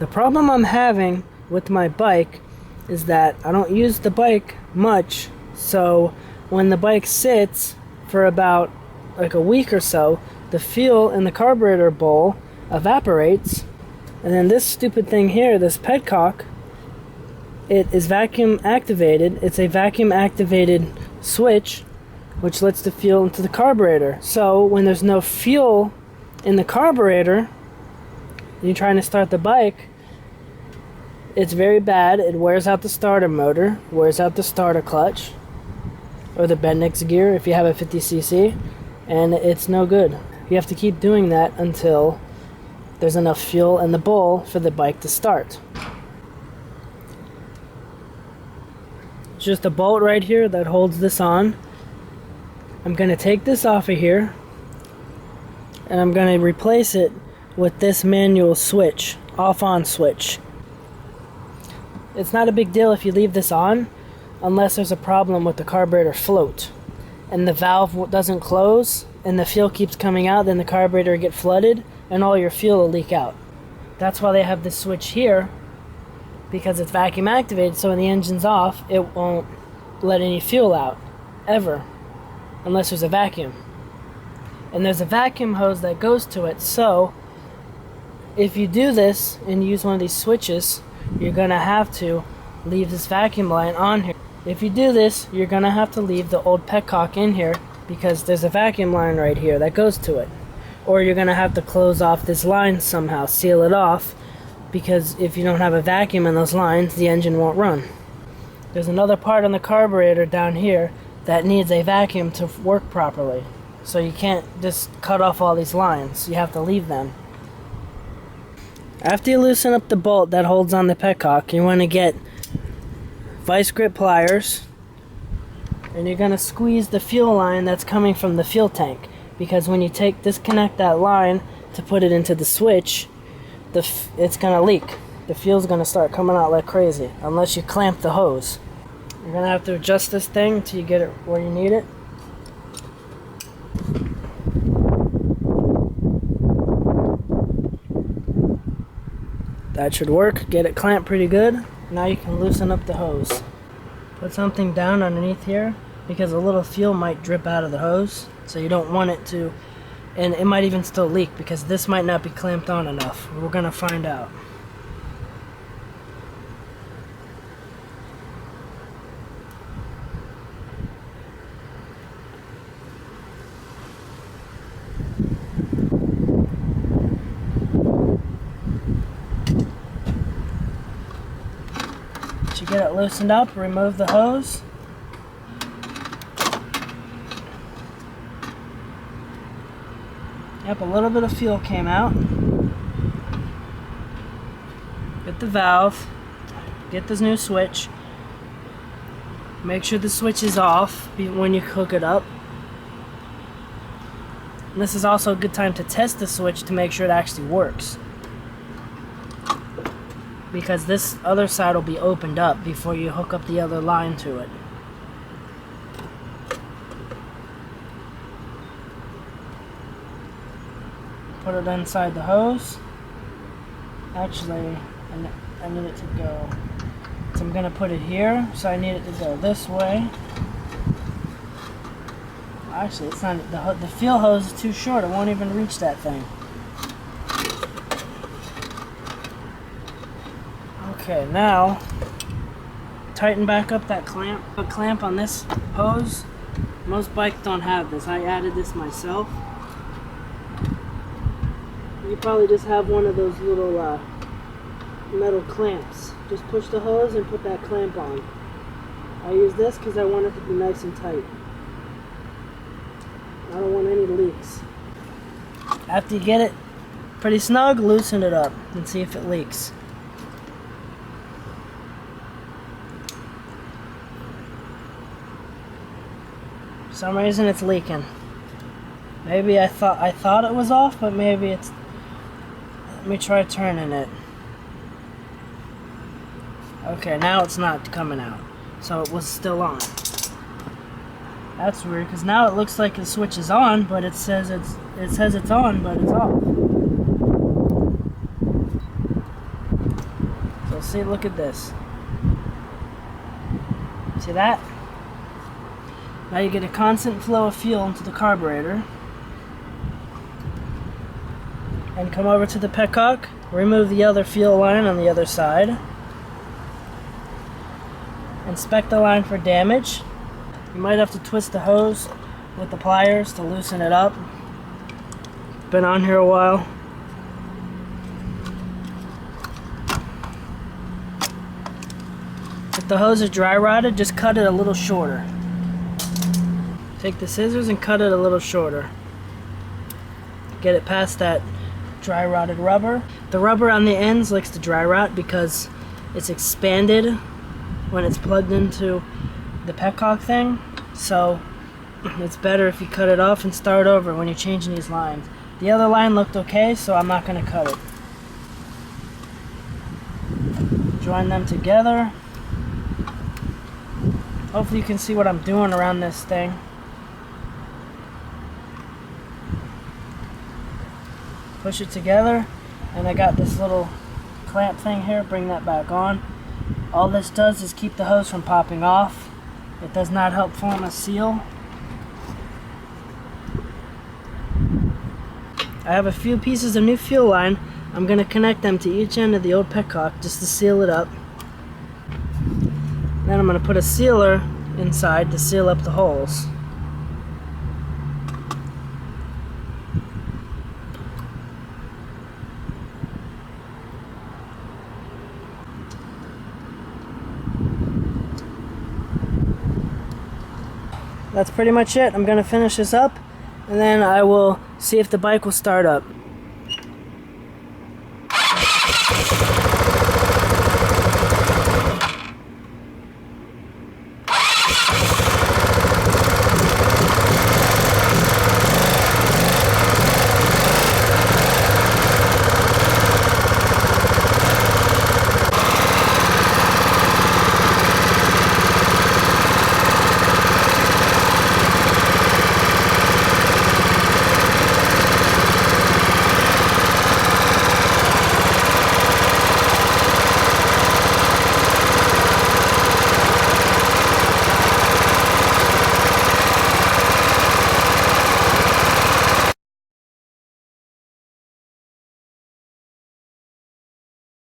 The problem I'm having with my bike is that I don't use the bike much, so when the bike sits for about like a week or so, the fuel in the carburetor bowl evaporates, and then this stupid thing here, this petcock, it is vacuum activated. It's a vacuum activated switch which lets the fuel into the carburetor. So when there's no fuel in the carburetor, you're trying to start the bike, it's very bad. It wears out the starter motor, wears out the starter clutch, or the Bendix gear if you have a 50cc, and it's no good. You have to keep doing that until there's enough fuel in the bowl for the bike to start. It's just a bolt right here that holds this on. I'm going to take this off of here, and I'm going to replace it with this manual switch, off-on switch. It's not a big deal if you leave this on, unless there's a problem with the carburetor float, and the valve doesn't close, and the fuel keeps coming out, then the carburetor will get flooded, and all your fuel will leak out. That's why they have this switch here, because it's vacuum activated, so when the engine's off, it won't let any fuel out, ever, unless there's a vacuum. And there's a vacuum hose that goes to it, so if you do this and use one of these switches, you're going to have to leave this vacuum line on here. If you do this, you're going to have to leave the old petcock in here because there's a vacuum line right here that goes to it. Or you're going to have to close off this line somehow, seal it off, because if you don't have a vacuum in those lines, the engine won't run. There's another part on the carburetor down here that needs a vacuum to work properly. So you can't just cut off all these lines. You have to leave them. After you loosen up the bolt that holds on the petcock, you want to get vice grip pliers, and you're going to squeeze the fuel line that's coming from the fuel tank, because when you disconnect that line to put it into the switch, it's going to leak. The fuel's going to start coming out like crazy unless you clamp the hose. You're going to have to adjust this thing until you get it where you need it. That should work. Get it clamped pretty good. Now you can loosen up the hose. Put something down underneath here because a little fuel might drip out of the hose, so you don't want it to, and it might even still leak because this might not be clamped on enough. We're going to find out. Get it loosened up, remove the hose. Yep, a little bit of fuel came out. Get the valve, get this new switch. Make sure the switch is off when you hook it up. And this is also a good time to test the switch to make sure it actually works, because this other side will be opened up before you hook up the other line to it. Put it inside the hose. Actually, I need it to go, so I'm going to put it here, so I need it to go this way. Actually, it's not, the fuel hose is too short, it won't even reach that thing. Okay, now tighten back up that clamp. A clamp on this hose. Most bikes don't have this. I added this myself. You probably just have one of those little metal clamps. Just push the hose and put that clamp on. I use this because I want it to be nice and tight. I don't want any leaks. After you get it pretty snug, loosen it up and see if it leaks. For some reason it's leaking. Maybe I thought it was off, but maybe it's. Let me try turning it. Okay, now it's not coming out. So it was still on. That's weird, because now it looks like the switch is on, but it says it's on, but it's off. you'll see, look at this. See that? Now you get a constant flow of fuel into the carburetor. And come over to the petcock, remove the other fuel line on the other side. Inspect the line for damage. You might have to twist the hose with the pliers to loosen it up. Been on here a while. If the hose is dry rotted, just cut it a little shorter. Take the scissors and cut it a little shorter. Get it past that dry rotted rubber. The rubber on the ends likes to dry rot because it's expanded when it's plugged into the petcock thing. So it's better if you cut it off and start over when you're changing these lines. The other line looked okay, so I'm not going to cut it. Join them together. Hopefully you can see what I'm doing around this thing. Push it together, and I got this little clamp thing here. Bring that back on. All this does is keep the hose from popping off. It does not help form a seal. I have a few pieces of new fuel line. I'm going to connect them to each end of the old petcock just to seal it up. Then I'm going to put a sealer inside to seal up the holes. That's pretty much it. I'm going to finish this up, and then I will see if the bike will start up.